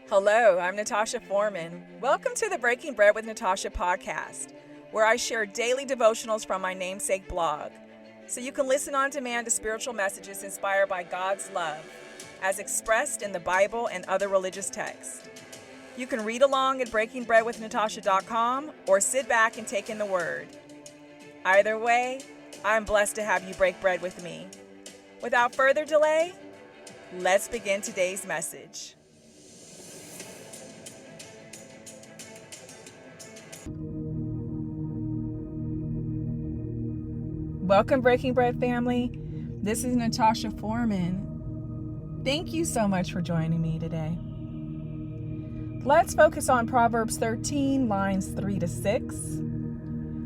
Hello, I'm Natasha Foreman. Welcome to the Breaking Bread with Natasha podcast, where I share daily devotionals from my namesake blog, so you can listen on demand to spiritual messages inspired by God's love, as expressed in the Bible and other religious texts. You can read along at breakingbreadwithnatasha.com or sit back and take in the word. Either way, I'm blessed to have you break bread with me. Without further delay, let's begin today's message. Welcome, Breaking Bread family. This is Natasha Foreman. Thank you so much for joining me today. Let's focus on Proverbs 13, lines 3 to 6.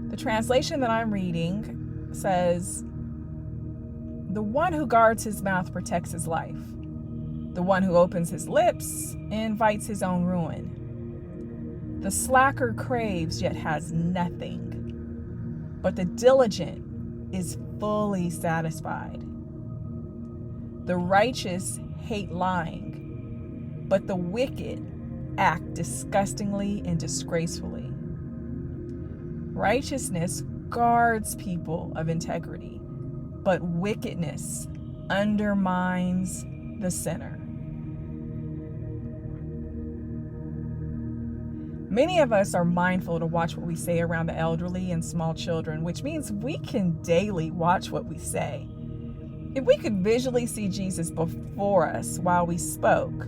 The translation that I'm reading says, "The one who guards his mouth protects his life. The one who opens his lips invites his own ruin. The slacker craves yet has nothing, but the diligent is fully satisfied. The righteous hate lying, but the wicked act disgustingly and disgracefully. Righteousness guards people of integrity, but wickedness undermines the sinner." Many of us are mindful to watch what we say around the elderly and small children, which means we can daily watch what we say. If we could visually see Jesus before us while we spoke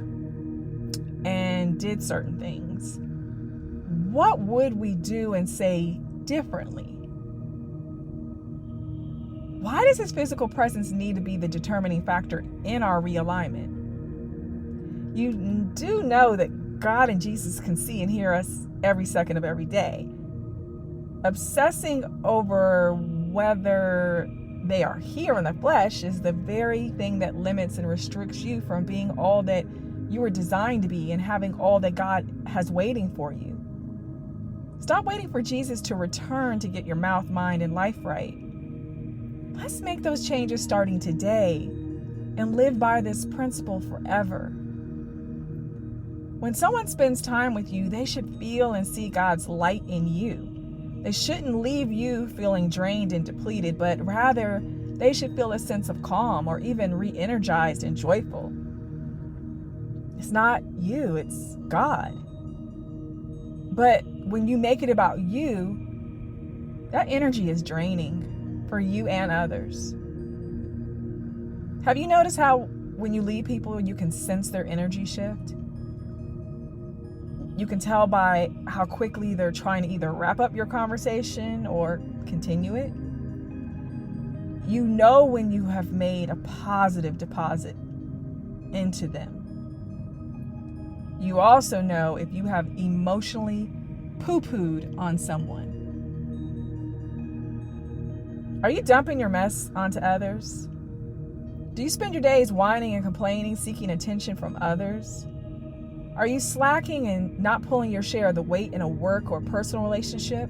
and did certain things, what would we do and say differently? Why does his physical presence need to be the determining factor in our realignment? You do know that God and Jesus can see and hear us every second of every day. Obsessing over whether they are here in the flesh is the very thing that limits and restricts you from being all that you were designed to be and having all that God has waiting for you. Stop waiting for Jesus to return to get your mouth, mind, and life right. Let's make those changes starting today and live by this principle forever. When someone spends time with you, they should feel and see God's light in you. They shouldn't leave you feeling drained and depleted, but rather they should feel a sense of calm or even re-energized and joyful. It's not you, it's God. But when you make it about you, that energy is draining for you and others. Have you noticed how when you lead people, you can sense their energy shift? You can tell by how quickly they're trying to either wrap up your conversation or continue it. You know when you have made a positive deposit into them. You also know if you have emotionally poo-pooed on someone. Are you dumping your mess onto others? Do you spend your days whining and complaining, seeking attention from others? Are you slacking and not pulling your share of the weight in a work or personal relationship?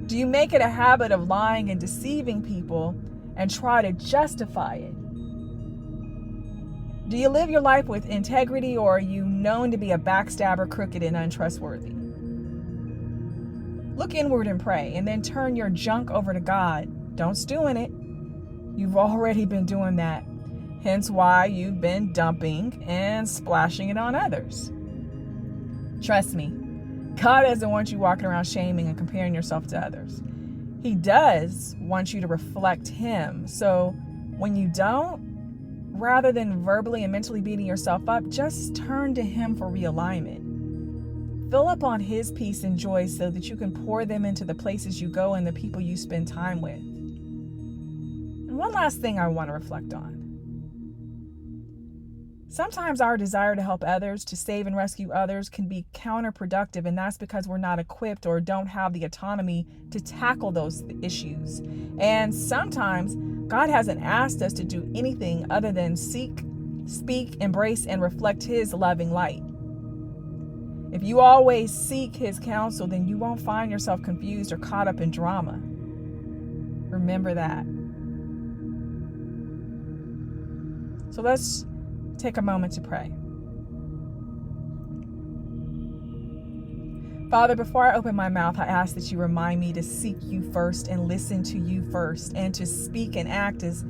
Do you make it a habit of lying and deceiving people and try to justify it? Do you live your life with integrity, or are you known to be a backstabber, crooked, and untrustworthy? Look inward and pray, and then turn your junk over to God. Don't stew in it. You've already been doing that. Hence why you've been dumping and splashing it on others. Trust me, God doesn't want you walking around shaming and comparing yourself to others. He does want you to reflect Him. So when you don't, rather than verbally and mentally beating yourself up, just turn to Him for realignment. Fill up on His peace and joy so that you can pour them into the places you go and the people you spend time with. And one last thing I want to reflect on. Sometimes our desire to help others, to save and rescue others, can be counterproductive, and that's because we're not equipped or don't have the autonomy to tackle those issues. And sometimes God hasn't asked us to do anything other than seek, speak, embrace, and reflect His loving light. If you always seek His counsel, then you won't find yourself confused or caught up in drama. Remember that. So let's take a moment to pray. Father, before I open my mouth, I ask that you remind me to seek you first and listen to you first, and to speak and act as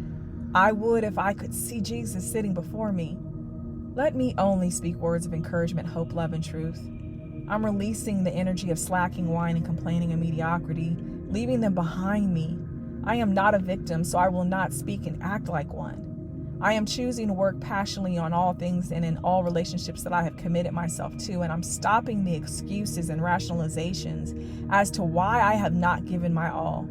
I would if I could see Jesus sitting before me. Let me only speak words of encouragement, hope, love, and truth. I'm releasing the energy of slacking, whining, complaining, and mediocrity, leaving them behind me. I am not a victim, so I will not speak and act like one. I am choosing to work passionately on all things and in all relationships that I have committed myself to, and I'm stopping the excuses and rationalizations as to why I have not given my all.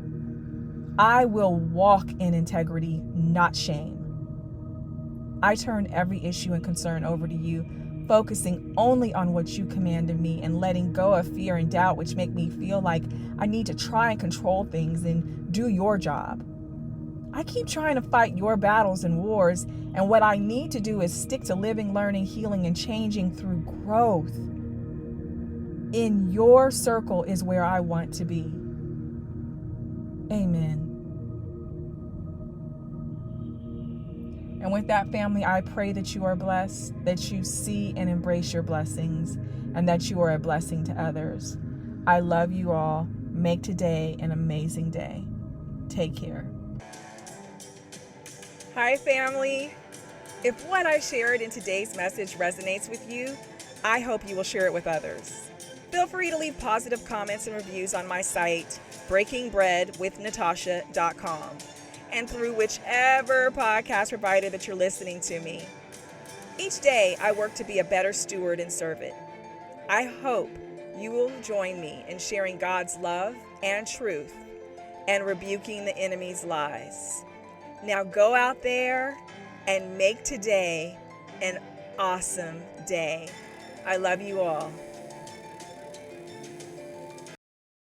I will walk in integrity, not shame. I turn every issue and concern over to you, focusing only on what you commanded me and letting go of fear and doubt, which make me feel like I need to try and control things and do your job. I keep trying to fight your battles and wars, and what I need to do is stick to living, learning, healing, and changing through growth. In your circle is where I want to be. Amen. And with that, family, I pray that you are blessed, that you see and embrace your blessings, and that you are a blessing to others. I love you all. Make today an amazing day. Take care. Hi, family. If what I shared in today's message resonates with you, I hope you will share it with others. Feel free to leave positive comments and reviews on my site, breakingbreadwithnatasha.com, and through whichever podcast provider that you're listening to me. Each day, I work to be a better steward and servant. I hope you will join me in sharing God's love and truth and rebuking the enemy's lies. Now go out there and make today an awesome day. I love you all.